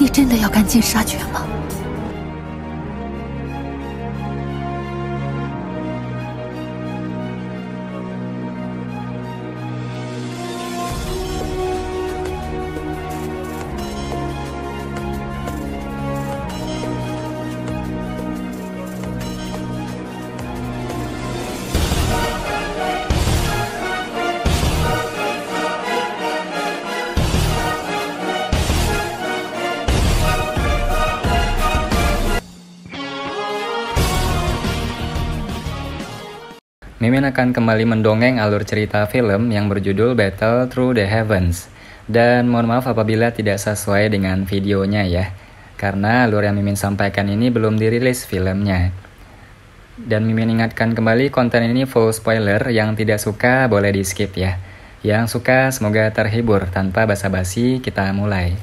你真的要赶尽杀绝吗？ Mimin akan kembali mendongeng alur cerita film yang berjudul Battle Through the Heavens. Dan mohon maaf apabila tidak sesuai dengan videonya ya, karena alur yang Mimin sampaikan ini belum dirilis filmnya. Dan Mimin ingatkan kembali, konten ini full spoiler, yang tidak suka boleh di skip ya. Yang suka semoga terhibur. Tanpa basa-basi kita mulai.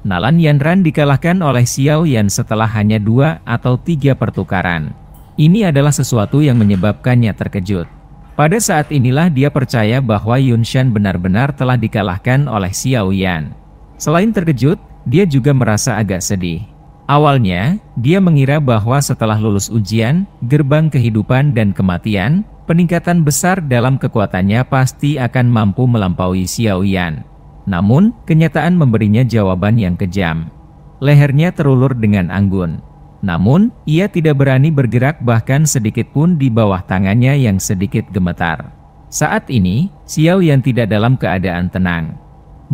Nalan Yanran dikalahkan oleh Xiao Yan setelah hanya 2 atau 3 pertukaran. Ini adalah sesuatu yang menyebabkannya terkejut. Pada saat inilah dia percaya bahwa Yun Shan benar-benar telah dikalahkan oleh Xiao Yan. Selain terkejut, dia juga merasa agak sedih. Awalnya, dia mengira bahwa setelah lulus ujian, gerbang kehidupan dan kematian, peningkatan besar dalam kekuatannya pasti akan mampu melampaui Xiao Yan. Namun, kenyataan memberinya jawaban yang kejam. Lehernya terulur dengan anggun. Namun, ia tidak berani bergerak bahkan sedikit pun di bawah tangannya yang sedikit gemetar. Saat ini, Xiao Yan tidak dalam keadaan tenang.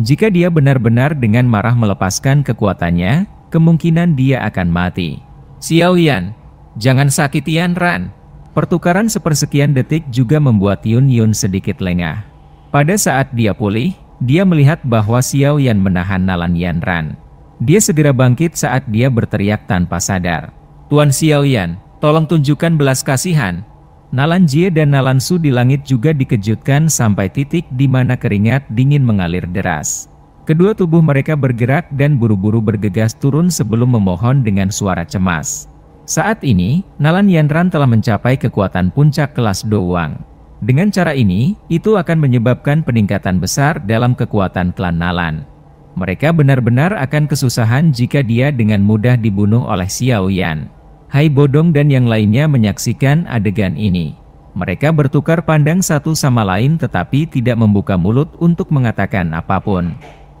Jika dia benar-benar dengan marah melepaskan kekuatannya, kemungkinan dia akan mati. Xiao Yan, jangan sakiti Yanran. Pertukaran sepersekian detik juga membuat Yun Yun sedikit lengah. Pada saat dia pulih, dia melihat bahwa Xiao Yan menahan Nalan Yanran. Dia segera bangkit saat dia berteriak tanpa sadar. Tuan Xiao Yan, tolong tunjukkan belas kasihan. Nalan Jie dan Nalan Su di langit juga dikejutkan sampai titik di mana keringat dingin mengalir deras. Kedua tubuh mereka bergerak dan buru-buru bergegas turun sebelum memohon dengan suara cemas. Saat ini, Nalan Yanran telah mencapai kekuatan puncak kelas Douang. Dengan cara ini, itu akan menyebabkan peningkatan besar dalam kekuatan klan Nalan. Mereka benar-benar akan kesusahan jika dia dengan mudah dibunuh oleh Xiao Yan. Hai Bodong dan yang lainnya menyaksikan adegan ini. Mereka bertukar pandang satu sama lain tetapi tidak membuka mulut untuk mengatakan apapun.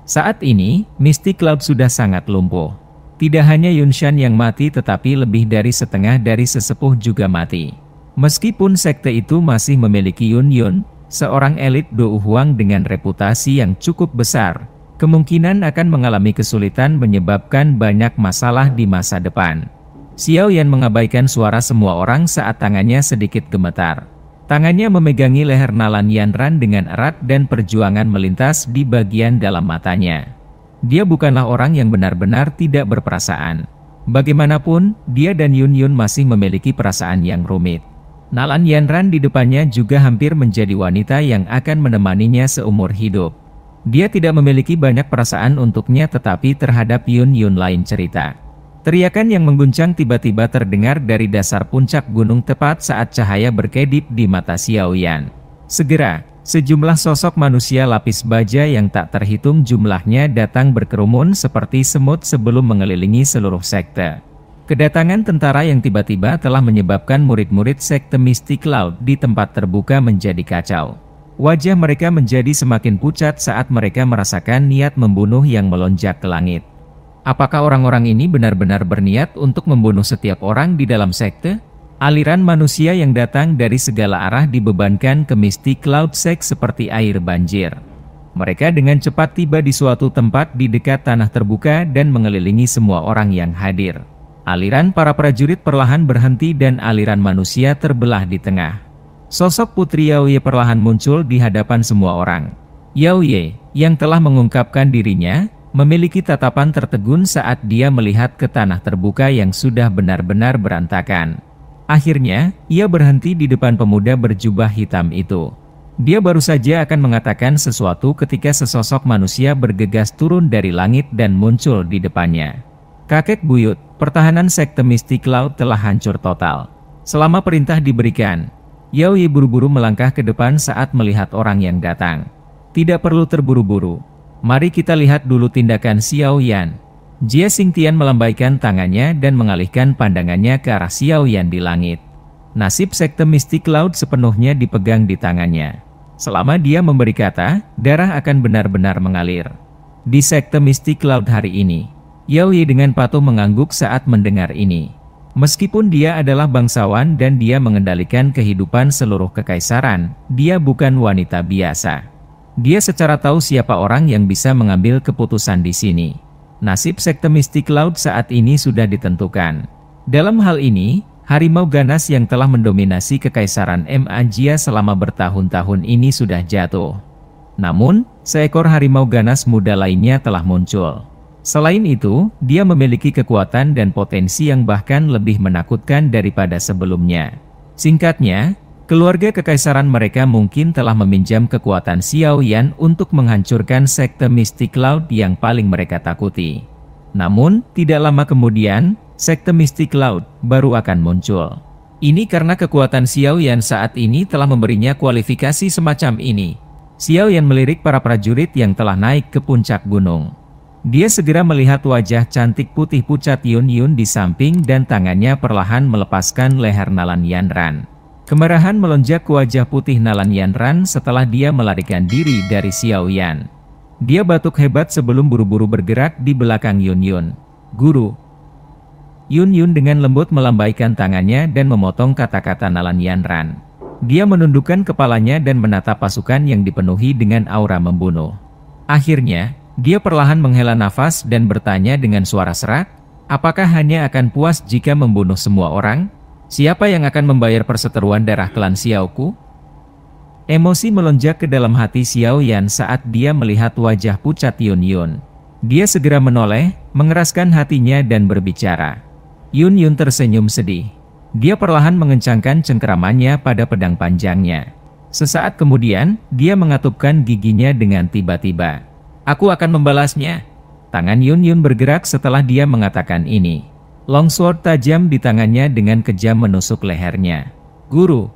Saat ini, Mystic Cloud sudah sangat lumpuh. Tidak hanya Yun Shan yang mati tetapi lebih dari setengah dari sesepuh juga mati. Meskipun sekte itu masih memiliki Yun Yun, seorang elit Dou Huang dengan reputasi yang cukup besar, kemungkinan akan mengalami kesulitan menyebabkan banyak masalah di masa depan. Xiao Yan mengabaikan suara semua orang saat tangannya sedikit gemetar. Tangannya memegangi leher Nalan Yanran dengan erat dan perjuangan melintas di bagian dalam matanya. Dia bukanlah orang yang benar-benar tidak berperasaan. Bagaimanapun, dia dan Yun Yun masih memiliki perasaan yang rumit. Nalan Yanran di depannya juga hampir menjadi wanita yang akan menemaninya seumur hidup. Dia tidak memiliki banyak perasaan untuknya tetapi terhadap Yun Yun lain cerita. Teriakan yang mengguncang tiba-tiba terdengar dari dasar puncak gunung tepat saat cahaya berkedip di mata Xiao Yan. Segera, sejumlah sosok manusia lapis baja yang tak terhitung jumlahnya datang berkerumun seperti semut sebelum mengelilingi seluruh sekte. Kedatangan tentara yang tiba-tiba telah menyebabkan murid-murid sekte Mystic Cloud di tempat terbuka menjadi kacau. Wajah mereka menjadi semakin pucat saat mereka merasakan niat membunuh yang melonjak ke langit. Apakah orang-orang ini benar-benar berniat untuk membunuh setiap orang di dalam sekte? Aliran manusia yang datang dari segala arah dibebankan ke Mystic Cloud Sect seperti air banjir. Mereka dengan cepat tiba di suatu tempat di dekat tanah terbuka dan mengelilingi semua orang yang hadir. Aliran para prajurit perlahan berhenti dan aliran manusia terbelah di tengah. Sosok Putri Yaoye perlahan muncul di hadapan semua orang. Yaoye, yang telah mengungkapkan dirinya, memiliki tatapan tertegun saat dia melihat ke tanah terbuka yang sudah benar-benar berantakan. Akhirnya, ia berhenti di depan pemuda berjubah hitam itu. Dia baru saja akan mengatakan sesuatu ketika sesosok manusia bergegas turun dari langit dan muncul di depannya. Kakek buyut, pertahanan sekte Mystic Cloud telah hancur total. Selama perintah diberikan, Yao Yi buru-buru melangkah ke depan saat melihat orang yang datang. Tidak perlu terburu-buru. Mari kita lihat dulu tindakan Xiao Yan. Jie Xingtian melambaikan tangannya dan mengalihkan pandangannya ke arah Xiao Yan di langit. Nasib sekte Mystic Cloud sepenuhnya dipegang di tangannya. Selama dia memberi kata, darah akan benar-benar mengalir. Di sekte Mystic Cloud hari ini, Yao Yi dengan patuh mengangguk saat mendengar ini. Meskipun dia adalah bangsawan dan dia mengendalikan kehidupan seluruh kekaisaran, dia bukan wanita biasa. Dia secara tahu siapa orang yang bisa mengambil keputusan di sini. Nasib sekte Mystic Cloud saat ini sudah ditentukan. Dalam hal ini, harimau ganas yang telah mendominasi kekaisaran Magia selama bertahun-tahun ini sudah jatuh. Namun, seekor harimau ganas muda lainnya telah muncul. Selain itu, dia memiliki kekuatan dan potensi yang bahkan lebih menakutkan daripada sebelumnya. Singkatnya, keluarga kekaisaran mereka mungkin telah meminjam kekuatan Xiao Yan untuk menghancurkan sekte Mystic Cloud yang paling mereka takuti. Namun, tidak lama kemudian, sekte Mystic Cloud baru akan muncul. Ini karena kekuatan Xiao Yan saat ini telah memberinya kualifikasi semacam ini. Xiao Yan melirik para prajurit yang telah naik ke puncak gunung. Dia segera melihat wajah cantik putih pucat Yun Yun di samping dan tangannya perlahan melepaskan leher Nalan Yanran. Kemarahan melonjak ke wajah putih Nalan Yanran setelah dia melarikan diri dari Xiao Yan. Dia batuk hebat sebelum buru-buru bergerak di belakang Yun Yun. "Guru." Yun Yun dengan lembut melambaikan tangannya dan memotong kata-kata Nalan Yanran. Dia menundukkan kepalanya dan menatap pasukan yang dipenuhi dengan aura membunuh. Akhirnya, dia perlahan menghela nafas dan bertanya dengan suara serak, "Apakah hanya akan puas jika membunuh semua orang? Siapa yang akan membayar perseteruan darah klan Xiaoku?" Emosi melonjak ke dalam hati Xiao Yan saat dia melihat wajah pucat Yun Yun. Dia segera menoleh, mengeraskan hatinya dan berbicara. Yun Yun tersenyum sedih. Dia perlahan mengencangkan cengkeramannya pada pedang panjangnya. Sesaat kemudian, dia mengatupkan giginya dengan tiba-tiba. "Aku akan membalasnya." Tangan Yun Yun bergerak setelah dia mengatakan ini. Longsword tajam di tangannya dengan kejam menusuk lehernya. "Guru."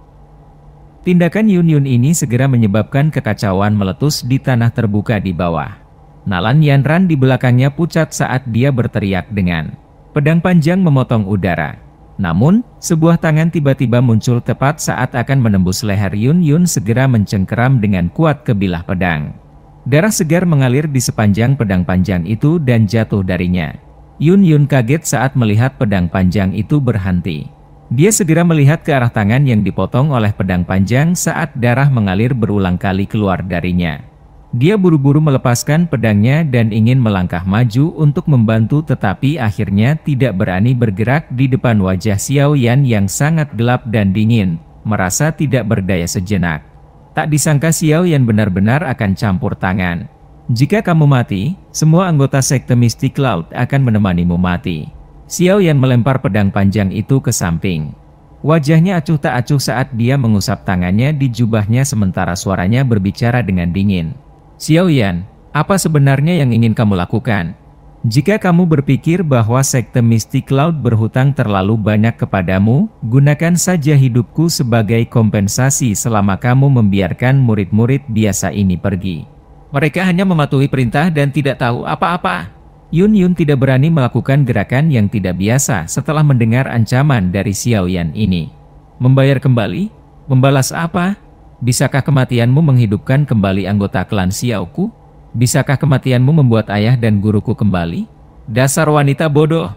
Tindakan Yun Yun ini segera menyebabkan kekacauan meletus di tanah terbuka di bawah. Nalan Yanran di belakangnya pucat saat dia berteriak dengan pedang panjang memotong udara. Namun, sebuah tangan tiba-tiba muncul tepat saat akan menembus leher Yun Yun segera mencengkeram dengan kuat ke bilah pedang. Darah segar mengalir di sepanjang pedang panjang itu dan jatuh darinya. Yun Yun kaget saat melihat pedang panjang itu berhenti. Dia segera melihat ke arah tangan yang dipotong oleh pedang panjang saat darah mengalir berulang kali keluar darinya. Dia buru-buru melepaskan pedangnya dan ingin melangkah maju untuk membantu tetapi akhirnya tidak berani bergerak di depan wajah Xiao Yan yang sangat gelap dan dingin, merasa tidak berdaya sejenak. Tak disangka Xiao Yan benar-benar akan campur tangan. "Jika kamu mati, semua anggota sekte Mystic Cloud akan menemanimu mati." Xiao Yan melempar pedang panjang itu ke samping. Wajahnya acuh tak acuh saat dia mengusap tangannya di jubahnya sementara suaranya berbicara dengan dingin. "Xiao Yan, apa sebenarnya yang ingin kamu lakukan? Jika kamu berpikir bahwa sekte Mystic Cloud berhutang terlalu banyak kepadamu, gunakan saja hidupku sebagai kompensasi selama kamu membiarkan murid-murid biasa ini pergi. Mereka hanya mematuhi perintah dan tidak tahu apa-apa." Yun Yun tidak berani melakukan gerakan yang tidak biasa setelah mendengar ancaman dari Xiao Yan ini. "Membayar kembali? Membalas apa? Bisakah kematianmu menghidupkan kembali anggota klan Xiaoku? Bisakah kematianmu membuat ayah dan guruku kembali? Dasar wanita bodoh!"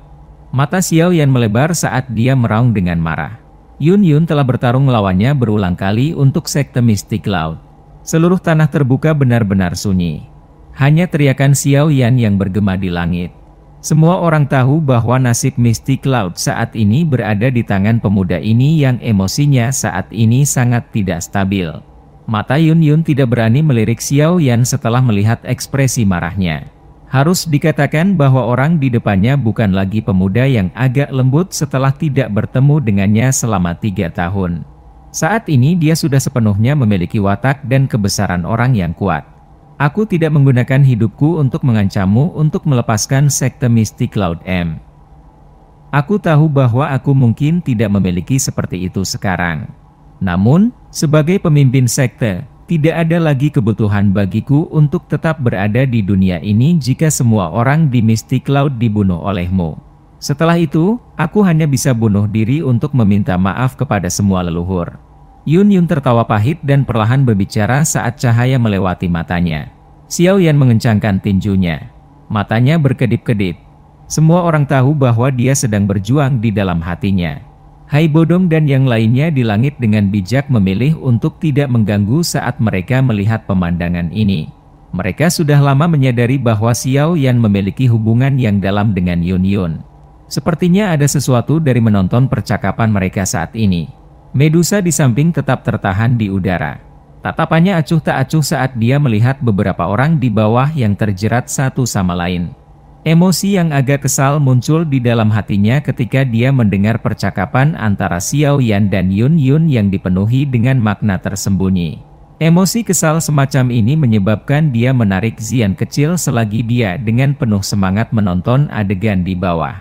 Mata Xiao Yan melebar saat dia meraung dengan marah. Yun Yun telah bertarung melawannya berulang kali untuk sekte Mystic Cloud. Seluruh tanah terbuka benar-benar sunyi. Hanya teriakan Xiao Yan yang bergema di langit. Semua orang tahu bahwa nasib Mystic Cloud saat ini berada di tangan pemuda ini yang emosinya saat ini sangat tidak stabil. Mata Yun Yun tidak berani melirik Xiao Yan setelah melihat ekspresi marahnya. Harus dikatakan bahwa orang di depannya bukan lagi pemuda yang agak lembut setelah tidak bertemu dengannya selama 3 tahun. Saat ini dia sudah sepenuhnya memiliki watak dan kebesaran orang yang kuat. Aku tidak menggunakan hidupku untuk mengancammu untuk melepaskan sekte mistik Laut M. Aku tahu bahwa aku mungkin tidak memiliki seperti itu sekarang. Namun, sebagai pemimpin sekte, tidak ada lagi kebutuhan bagiku untuk tetap berada di dunia ini jika semua orang di mistik Laut dibunuh olehmu. Setelah itu, aku hanya bisa bunuh diri untuk meminta maaf kepada semua leluhur. Yun Yun tertawa pahit dan perlahan berbicara saat cahaya melewati matanya. Xiao Yan mengencangkan tinjunya. Matanya berkedip-kedip. Semua orang tahu bahwa dia sedang berjuang di dalam hatinya. Hai Bodong dan yang lainnya di langit dengan bijak memilih untuk tidak mengganggu saat mereka melihat pemandangan ini. Mereka sudah lama menyadari bahwa Xiao Yan memiliki hubungan yang dalam dengan Yun Yun. Sepertinya ada sesuatu dari menonton percakapan mereka saat ini. Medusa di samping tetap tertahan di udara. Tatapannya acuh tak acuh saat dia melihat beberapa orang di bawah yang terjerat satu sama lain. Emosi yang agak kesal muncul di dalam hatinya ketika dia mendengar percakapan antara Xiao Yan dan Yun Yun yang dipenuhi dengan makna tersembunyi. Emosi kesal semacam ini menyebabkan dia menarik Xian kecil selagi dia dengan penuh semangat menonton adegan di bawah.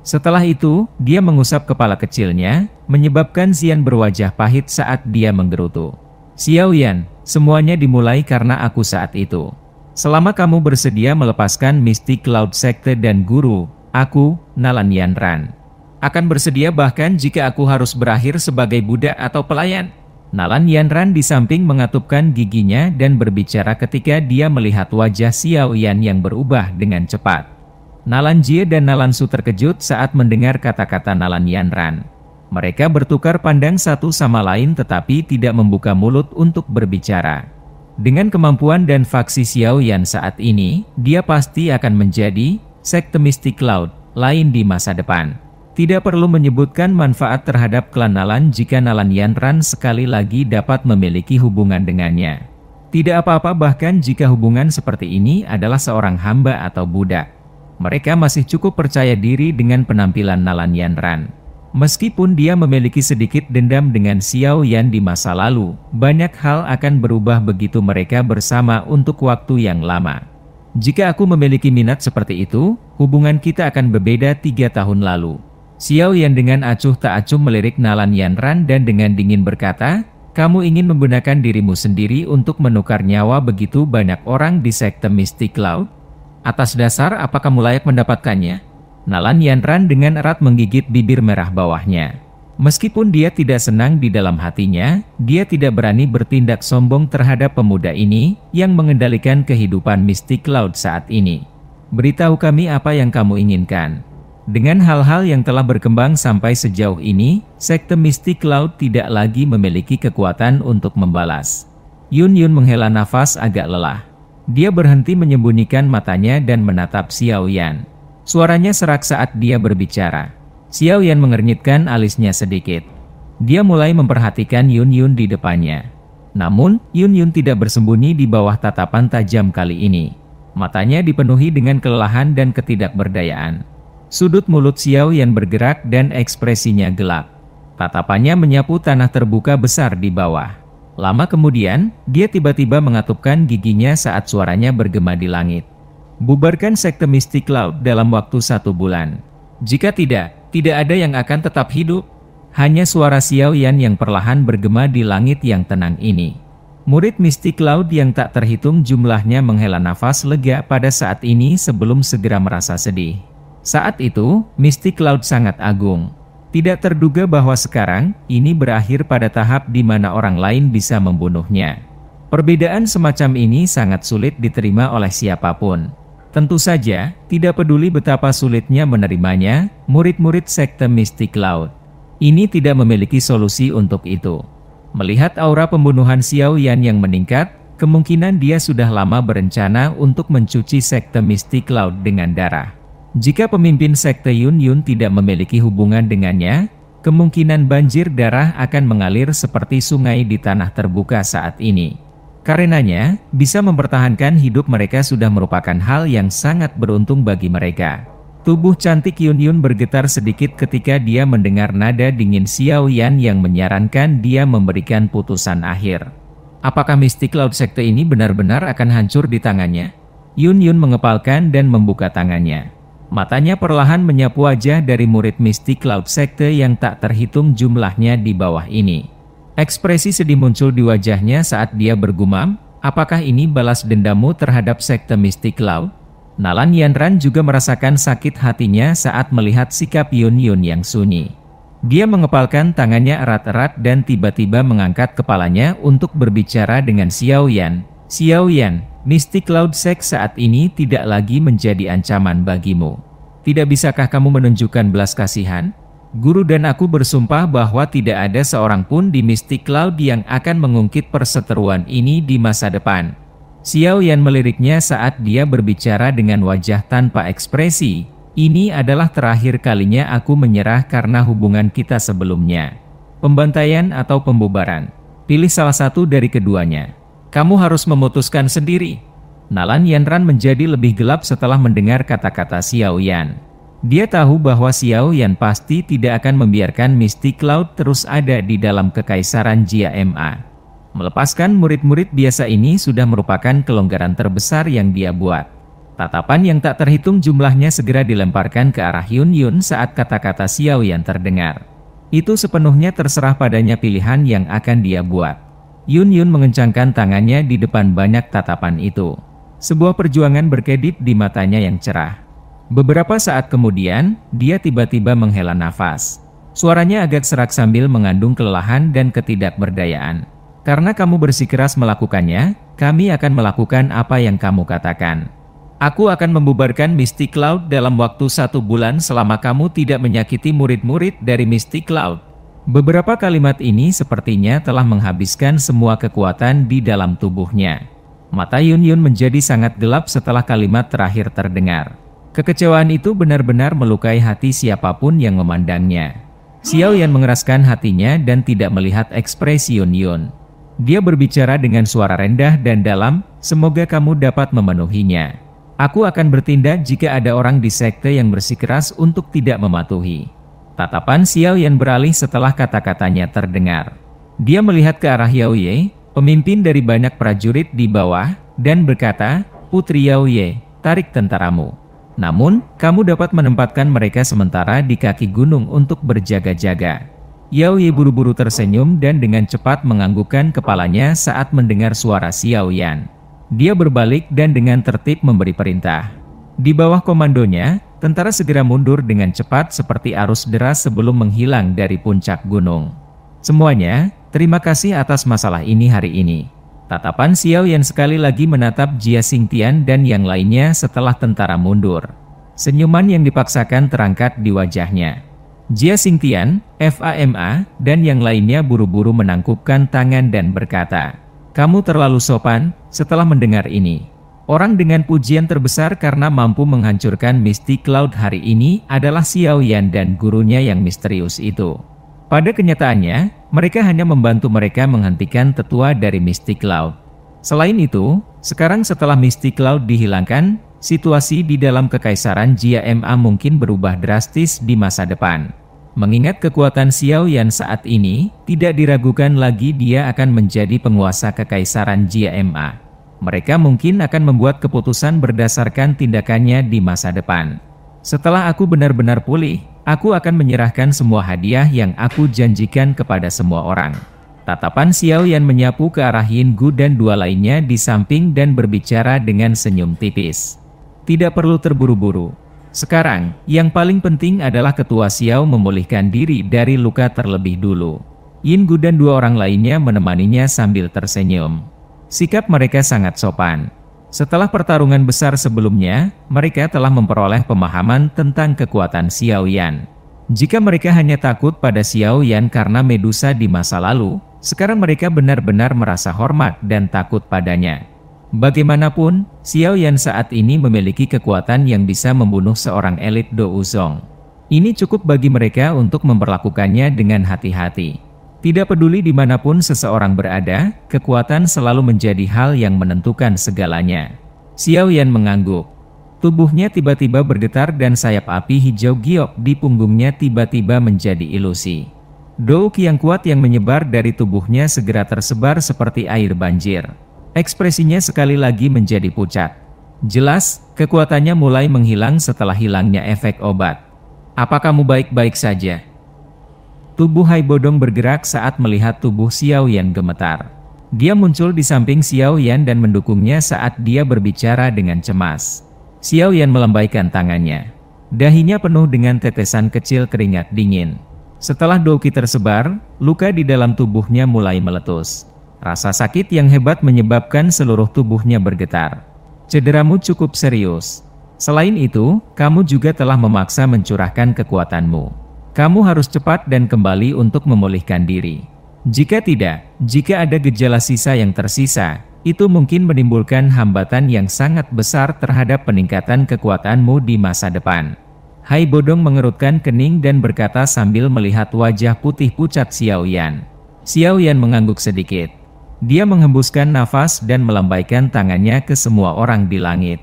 Setelah itu, dia mengusap kepala kecilnya, menyebabkan Xian berwajah pahit saat dia menggerutu. Xiao Yan, semuanya dimulai karena aku saat itu. Selama kamu bersedia melepaskan Mystic Cloud Sekte dan Guru, aku, Nalan Yanran, akan bersedia bahkan jika aku harus berakhir sebagai budak atau pelayan. Nalan Yanran di samping mengatupkan giginya dan berbicara ketika dia melihat wajah Xiao Yan yang berubah dengan cepat. Nalan Jie dan Nalan Su terkejut saat mendengar kata-kata Nalan Yanran. Mereka bertukar pandang satu sama lain tetapi tidak membuka mulut untuk berbicara. Dengan kemampuan dan faksi Xiao Yan saat ini, dia pasti akan menjadi sekte Mystic Cloud lain di masa depan. Tidak perlu menyebutkan manfaat terhadap klan Nalan jika Nalan Yanran sekali lagi dapat memiliki hubungan dengannya. Tidak apa-apa bahkan jika hubungan seperti ini adalah seorang hamba atau budak. Mereka masih cukup percaya diri dengan penampilan Nalan Yanran. Meskipun dia memiliki sedikit dendam dengan Xiao Yan di masa lalu, banyak hal akan berubah begitu mereka bersama untuk waktu yang lama. Jika aku memiliki minat seperti itu, hubungan kita akan berbeda 3 tahun lalu. Xiao Yan dengan acuh tak acuh melirik Nalan Yanran dan dengan dingin berkata, kamu ingin menggunakan dirimu sendiri untuk menukar nyawa begitu banyak orang di sekte Mystic Cloud? Atas dasar apa kamu layak mendapatkannya? Nalan Yanran dengan erat menggigit bibir merah bawahnya. Meskipun dia tidak senang di dalam hatinya, dia tidak berani bertindak sombong terhadap pemuda ini yang mengendalikan kehidupan Mystic Cloud saat ini. Beritahu kami apa yang kamu inginkan. Dengan hal-hal yang telah berkembang sampai sejauh ini, sekte Mystic Cloud tidak lagi memiliki kekuatan untuk membalas. Yun Yun menghela nafas agak lelah. Dia berhenti menyembunyikan matanya dan menatap Xiao Yan. Suaranya serak saat dia berbicara. Xiao Yan mengernyitkan alisnya sedikit. Dia mulai memperhatikan Yun Yun di depannya. Namun, Yun Yun tidak bersembunyi di bawah tatapan tajam kali ini. Matanya dipenuhi dengan kelelahan dan ketidakberdayaan. Sudut mulut Xiao Yan bergerak dan ekspresinya gelap. Tatapannya menyapu tanah terbuka besar di bawah. Lama kemudian, dia tiba-tiba mengatupkan giginya saat suaranya bergema di langit. Bubarkan sekte Mystic Cloud dalam waktu 1 bulan. Jika tidak ada yang akan tetap hidup. Hanya suara Xiao Yan yang perlahan bergema di langit yang tenang ini. Murid Mystic Cloud yang tak terhitung jumlahnya menghela nafas lega pada saat ini sebelum segera merasa sedih. Saat itu, Mystic Cloud sangat agung. Tidak terduga bahwa sekarang, ini berakhir pada tahap di mana orang lain bisa membunuhnya. Perbedaan semacam ini sangat sulit diterima oleh siapapun. Tentu saja, tidak peduli betapa sulitnya menerimanya, murid-murid sekte Mystic Cloud ini tidak memiliki solusi untuk itu. Melihat aura pembunuhan Xiao Yan yang meningkat, kemungkinan dia sudah lama berencana untuk mencuci sekte Mystic Cloud dengan darah. Jika pemimpin sekte Yun Yun tidak memiliki hubungan dengannya, kemungkinan banjir darah akan mengalir seperti sungai di tanah terbuka saat ini. Karenanya, bisa mempertahankan hidup mereka sudah merupakan hal yang sangat beruntung bagi mereka. Tubuh cantik Yun Yun bergetar sedikit ketika dia mendengar nada dingin Xiao Yan yang menyarankan dia memberikan putusan akhir. Apakah Mystic Cloud sekte ini benar-benar akan hancur di tangannya? Yun Yun mengepalkan dan membuka tangannya. Matanya perlahan menyapu wajah dari murid Mystic Cloud sekte yang tak terhitung jumlahnya di bawah ini. Ekspresi sedih muncul di wajahnya saat dia bergumam, apakah ini balas dendammu terhadap sekte Mystic Cloud? Nalan Yanran juga merasakan sakit hatinya saat melihat sikap Yun Yun yang sunyi. Dia mengepalkan tangannya erat-erat dan tiba-tiba mengangkat kepalanya untuk berbicara dengan Xiao Yan. Xiao Yan, Mystic Cloud Sect saat ini tidak lagi menjadi ancaman bagimu. Tidak bisakah kamu menunjukkan belas kasihan? Guru dan aku bersumpah bahwa tidak ada seorang pun di Mystic Cloud yang akan mengungkit perseteruan ini di masa depan. Xiao Yan meliriknya saat dia berbicara dengan wajah tanpa ekspresi. Ini adalah terakhir kalinya aku menyerah karena hubungan kita sebelumnya. Pembantaian atau pembubaran. Pilih salah satu dari keduanya. Kamu harus memutuskan sendiri. Nalan Yanran menjadi lebih gelap setelah mendengar kata-kata Xiao Yan. Dia tahu bahwa Xiao Yan pasti tidak akan membiarkan Mystic Cloud terus ada di dalam kekaisaran Jia Ma. Melepaskan murid-murid biasa ini sudah merupakan kelonggaran terbesar yang dia buat. Tatapan yang tak terhitung jumlahnya segera dilemparkan ke arah Yun Yun saat kata-kata Xiao Yan terdengar. Itu sepenuhnya terserah padanya pilihan yang akan dia buat. Yun Yun mengencangkan tangannya di depan banyak tatapan itu. Sebuah perjuangan berkedip di matanya yang cerah. Beberapa saat kemudian, dia tiba-tiba menghela nafas. Suaranya agak serak sambil mengandung kelelahan dan ketidakberdayaan. Karena kamu bersikeras melakukannya, kami akan melakukan apa yang kamu katakan. Aku akan membubarkan Mystic Cloud dalam waktu 1 bulan selama kamu tidak menyakiti murid-murid dari Mystic Cloud. Beberapa kalimat ini sepertinya telah menghabiskan semua kekuatan di dalam tubuhnya. Mata Yun Yun menjadi sangat gelap setelah kalimat terakhir terdengar. Kekecewaan itu benar-benar melukai hati siapapun yang memandangnya. Xiao Yan mengeraskan hatinya dan tidak melihat ekspresi Yun Yun. Dia berbicara dengan suara rendah dan dalam, semoga kamu dapat memenuhinya. Aku akan bertindak jika ada orang di sekte yang bersikeras untuk tidak mematuhi. Tatapan Xiao Yan beralih setelah kata-katanya terdengar. Dia melihat ke arah Yao Ye, pemimpin dari banyak prajurit di bawah, dan berkata, Putri Yao Ye, tarik tentaramu. Namun, kamu dapat menempatkan mereka sementara di kaki gunung untuk berjaga-jaga. Yao Ye buru-buru tersenyum dan dengan cepat menganggukkan kepalanya saat mendengar suara Xiao Yan. Dia berbalik dan dengan tertib memberi perintah. Di bawah komandonya, tentara segera mundur dengan cepat seperti arus deras sebelum menghilang dari puncak gunung. Semuanya, terima kasih atas masalah ini hari ini. Tatapan Xiao Yan sekali lagi menatap Jia Xingtian dan yang lainnya setelah tentara mundur. Senyuman yang dipaksakan terangkat di wajahnya. Jia Xingtian, FAMA, dan yang lainnya buru-buru menangkupkan tangan dan berkata, kamu terlalu sopan. Setelah mendengar ini, orang dengan pujian terbesar karena mampu menghancurkan Mystic Cloud hari ini adalah Xiao Yan dan gurunya yang misterius itu. Pada kenyataannya, mereka hanya membantu mereka menghentikan tetua dari Mystic Cloud. Selain itu, sekarang setelah Mystic Cloud dihilangkan, situasi di dalam kekaisaran Jia Ma mungkin berubah drastis di masa depan. Mengingat kekuatan Xiao Yan saat ini, tidak diragukan lagi dia akan menjadi penguasa kekaisaran Jia Ma. Mereka mungkin akan membuat keputusan berdasarkan tindakannya di masa depan. Setelah aku benar-benar pulih, aku akan menyerahkan semua hadiah yang aku janjikan kepada semua orang. Tatapan Xiao Yan menyapu ke arah Yin Gu dan dua lainnya di samping dan berbicara dengan senyum tipis. Tidak perlu terburu-buru. Sekarang, yang paling penting adalah Ketua Xiao memulihkan diri dari luka terlebih dulu. Yin Gu dan dua orang lainnya menemaninya sambil tersenyum. Sikap mereka sangat sopan. Setelah pertarungan besar sebelumnya, mereka telah memperoleh pemahaman tentang kekuatan Xiao Yan. Jika mereka hanya takut pada Xiao Yan karena Medusa di masa lalu, sekarang mereka benar-benar merasa hormat dan takut padanya. Bagaimanapun, Xiao Yan saat ini memiliki kekuatan yang bisa membunuh seorang elit Do Uzong. Ini cukup bagi mereka untuk memperlakukannya dengan hati-hati. Tidak peduli dimanapun seseorang berada, kekuatan selalu menjadi hal yang menentukan segalanya. Xiao Yan mengangguk. Tubuhnya tiba-tiba bergetar dan sayap api hijau giok di punggungnya tiba-tiba menjadi ilusi. Douk yang kuat yang menyebar dari tubuhnya segera tersebar seperti air banjir. Ekspresinya sekali lagi menjadi pucat. Jelas, kekuatannya mulai menghilang setelah hilangnya efek obat. "Apa kamu baik-baik saja?" Tubuh Hai Bodong bergerak saat melihat tubuh Xiao Yan gemetar. Dia muncul di samping Xiao Yan dan mendukungnya saat dia berbicara dengan cemas. Xiao Yan melambaikan tangannya. Dahinya penuh dengan tetesan kecil keringat dingin. Setelah douki tersebar, luka di dalam tubuhnya mulai meletus. Rasa sakit yang hebat menyebabkan seluruh tubuhnya bergetar. "Cederamu cukup serius. Selain itu, kamu juga telah memaksa mencurahkan kekuatanmu. Kamu harus cepat dan kembali untuk memulihkan diri. Jika tidak, jika ada gejala sisa yang tersisa, itu mungkin menimbulkan hambatan yang sangat besar terhadap peningkatan kekuatanmu di masa depan." Hai Bodong mengerutkan kening dan berkata sambil melihat wajah putih pucat Xiao Yan. Xiao Yan mengangguk sedikit. Dia menghembuskan nafas dan melambaikan tangannya ke semua orang di langit.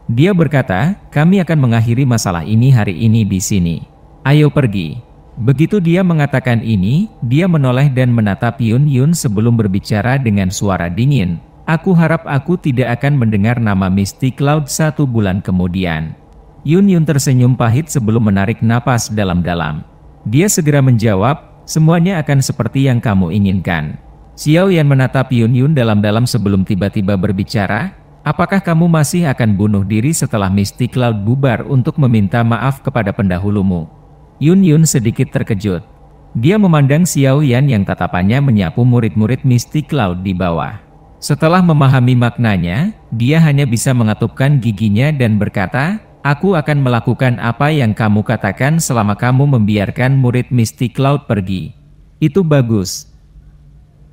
Dia berkata, "Kami akan mengakhiri masalah ini hari ini di sini. Ayo pergi." Begitu dia mengatakan ini, dia menoleh dan menatap Yun Yun sebelum berbicara dengan suara dingin. "Aku harap aku tidak akan mendengar nama Mystic Cloud 1 bulan kemudian." Yun Yun tersenyum pahit sebelum menarik napas dalam-dalam. Dia segera menjawab, "Semuanya akan seperti yang kamu inginkan." Xiao Yan menatap Yun Yun dalam-dalam sebelum tiba-tiba berbicara, "Apakah kamu masih akan bunuh diri setelah Mystic Cloud bubar untuk meminta maaf kepada pendahulumu?" Yun Yun sedikit terkejut. Dia memandang Xiao Yan yang tatapannya menyapu murid-murid Mystic Cloud di bawah. Setelah memahami maknanya, dia hanya bisa mengatupkan giginya dan berkata, "Aku akan melakukan apa yang kamu katakan selama kamu membiarkan murid Mystic Cloud pergi." "Itu bagus."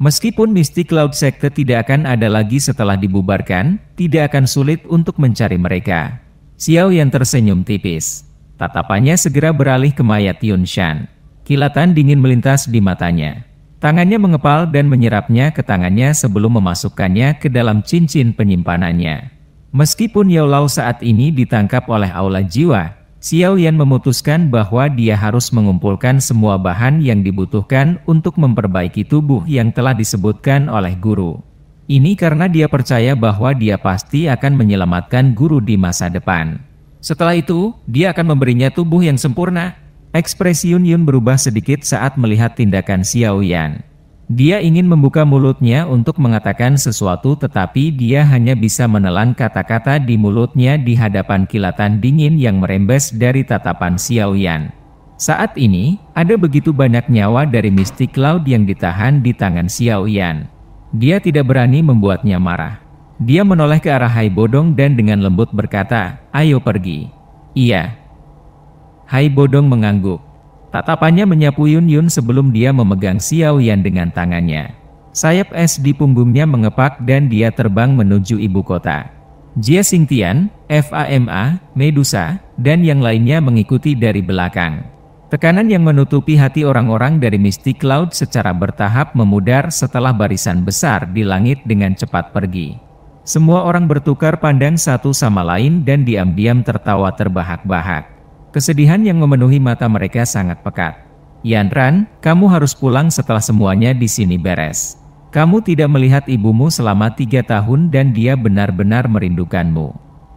Meskipun Mystic Cloud Sekte tidak akan ada lagi setelah dibubarkan, tidak akan sulit untuk mencari mereka. Xiao Yan tersenyum tipis. Tatapannya segera beralih ke mayat Yun Shan. Kilatan dingin melintas di matanya. Tangannya mengepal dan menyerapnya ke tangannya sebelum memasukkannya ke dalam cincin penyimpanannya. Meskipun Yao Lao saat ini ditangkap oleh aula jiwa, Xiao Yan memutuskan bahwa dia harus mengumpulkan semua bahan yang dibutuhkan untuk memperbaiki tubuh yang telah disebutkan oleh guru. Ini karena dia percaya bahwa dia pasti akan menyelamatkan guru di masa depan. Setelah itu, dia akan memberinya tubuh yang sempurna. Ekspresi Yun Yun berubah sedikit saat melihat tindakan Xiao Yan. Dia ingin membuka mulutnya untuk mengatakan sesuatu tetapi dia hanya bisa menelan kata-kata di mulutnya di hadapan kilatan dingin yang merembes dari tatapan Xiao Yan. Saat ini, ada begitu banyak nyawa dari Mystic Cloud yang ditahan di tangan Xiao Yan. Dia tidak berani membuatnya marah. Dia menoleh ke arah Hai Bodong dan dengan lembut berkata, "Ayo pergi." "Iya." Hai Bodong mengangguk. Tatapannya menyapu Yun Yun sebelum dia memegang Xiao Yan dengan tangannya. Sayap es di punggungnya mengepak dan dia terbang menuju ibu kota. Jia Xingtian, Fama, Medusa, dan yang lainnya mengikuti dari belakang. Tekanan yang menutupi hati orang-orang dari Mystic Cloud secara bertahap memudar setelah barisan besar di langit dengan cepat pergi. Semua orang bertukar pandang satu sama lain dan diam-diam tertawa terbahak-bahak. Kesedihan yang memenuhi mata mereka sangat pekat. "Yan Ran, kamu harus pulang setelah semuanya di sini beres. Kamu tidak melihat ibumu selama 3 tahun dan dia benar-benar merindukanmu."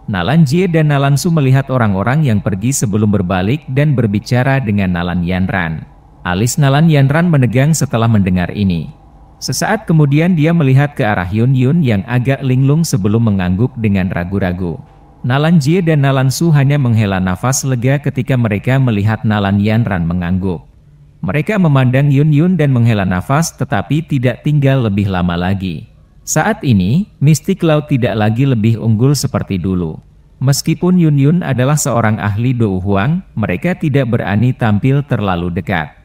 Nalan Jie dan Nalan Su melihat orang-orang yang pergi sebelum berbalik dan berbicara dengan Nalan Yan Ran. Alis Nalan Yan Ran menegang setelah mendengar ini. Sesaat kemudian dia melihat ke arah Yun Yun yang agak linglung sebelum mengangguk dengan ragu-ragu. Nalan Jie dan Nalan Su hanya menghela nafas lega ketika mereka melihat Nalan Yan Ran mengangguk. Mereka memandang Yun Yun dan menghela nafas tetapi tidak tinggal lebih lama lagi. Saat ini, Mystic Cloud tidak lagi lebih unggul seperti dulu. Meskipun Yun Yun adalah seorang ahli Dou Huang, mereka tidak berani tampil terlalu dekat.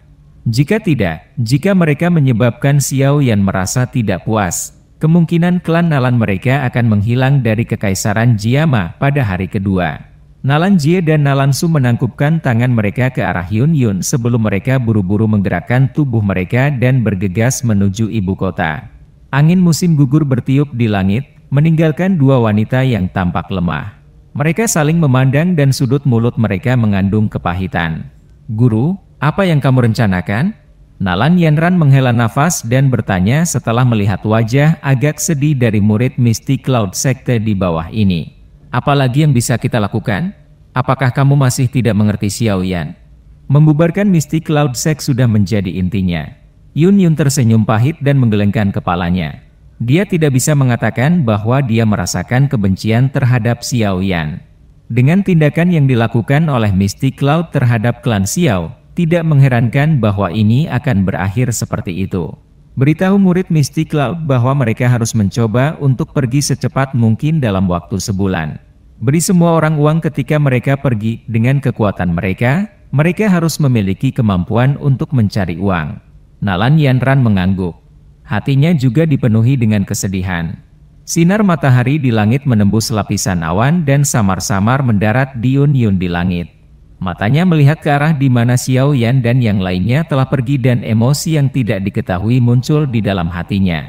Jika mereka menyebabkan Xiao Yan merasa tidak puas, kemungkinan klan Nalan mereka akan menghilang dari Kekaisaran Jiama pada hari kedua. Nalan Jie dan Nalan Su menangkupkan tangan mereka ke arah Yun Yun sebelum mereka buru-buru menggerakkan tubuh mereka dan bergegas menuju ibu kota. Angin musim gugur bertiup di langit, meninggalkan dua wanita yang tampak lemah. Mereka saling memandang dan sudut mulut mereka mengandung kepahitan. "Guru, apa yang kamu rencanakan?" Nalan Yanran menghela nafas dan bertanya setelah melihat wajah agak sedih dari murid Mystic Cloud Sekte di bawah ini. "Apalagi yang bisa kita lakukan? Apakah kamu masih tidak mengerti Xiaoyan?" Membubarkan Mystic Cloud Sect sudah menjadi intinya. Yun Yun tersenyum pahit dan menggelengkan kepalanya. Dia tidak bisa mengatakan bahwa dia merasakan kebencian terhadap Xiaoyan. Dengan tindakan yang dilakukan oleh Mystic Cloud terhadap klan Xiao, tidak mengherankan bahwa ini akan berakhir seperti itu. Beritahu murid Mystic Cloud bahwa mereka harus mencoba untuk pergi secepat mungkin dalam waktu sebulan. Beri semua orang uang ketika mereka pergi. Dengan kekuatan mereka, mereka harus memiliki kemampuan untuk mencari uang. Nalan Yanran mengangguk. Hatinya juga dipenuhi dengan kesedihan. Sinar matahari di langit menembus lapisan awan dan samar-samar mendarat di Yun Yun di langit. Matanya melihat ke arah di mana Xiaoyan dan yang lainnya telah pergi dan emosi yang tidak diketahui muncul di dalam hatinya.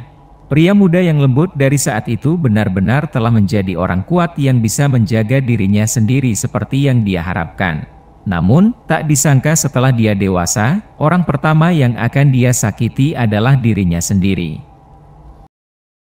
Pria muda yang lembut dari saat itu benar-benar telah menjadi orang kuat yang bisa menjaga dirinya sendiri seperti yang dia harapkan. Namun, tak disangka setelah dia dewasa, orang pertama yang akan dia sakiti adalah dirinya sendiri.